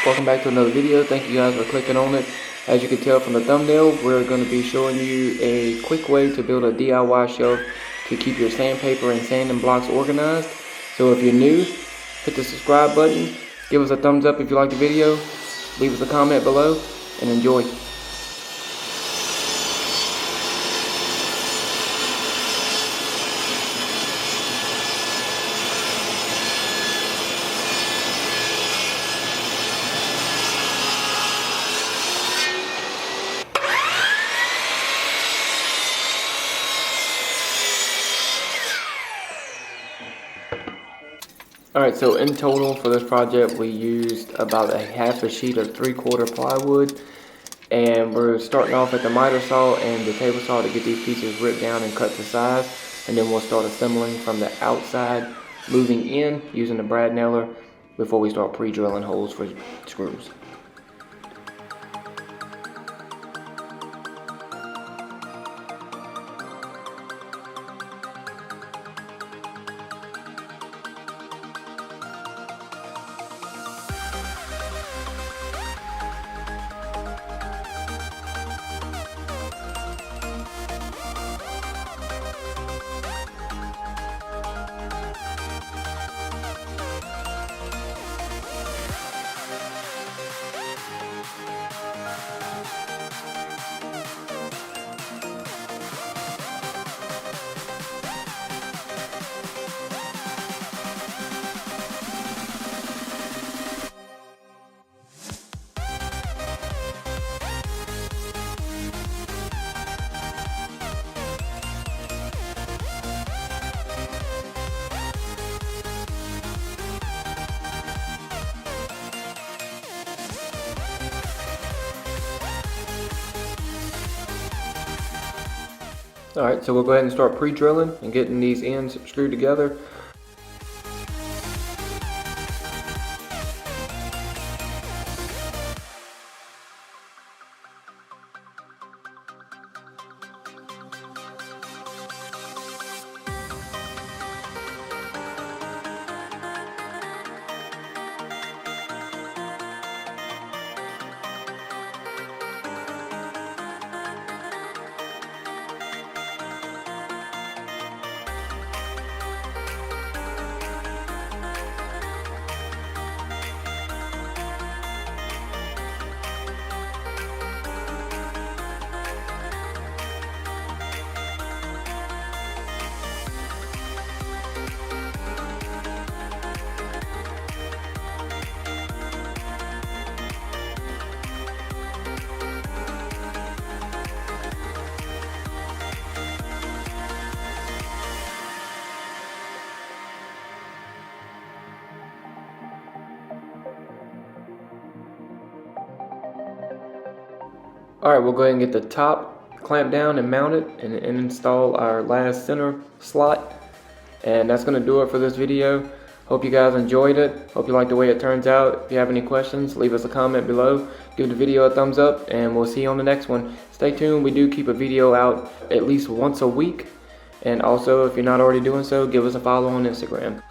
Welcome back to another video. Thank you guys for clicking on it. As you can tell from the thumbnail, we're going to be showing you a quick way to build a DIY shelf to keep your sandpaper and sanding blocks organized. So if you're new, hit the subscribe button, give us a thumbs up if you like the video, leave us a comment below, and enjoy. Alright, so in total for this project we used about a half a sheet of 3/4 plywood, and we're starting off at the miter saw and the table saw to get these pieces ripped down and cut to size, and then we'll start assembling from the outside, moving in using the brad nailer before we start pre-drilling holes for screws. Alright, so we'll go ahead and start pre-drilling and getting these ends screwed together. Alright, we'll go ahead and get the top clamped down and mounted and install our last center slot. And that's going to do it for this video. Hope you guys enjoyed it. Hope you like the way it turns out. If you have any questions, leave us a comment below. Give the video a thumbs up, and we'll see you on the next one. Stay tuned. We do keep a video out at least once a week. And also, if you're not already doing so, give us a follow on Instagram.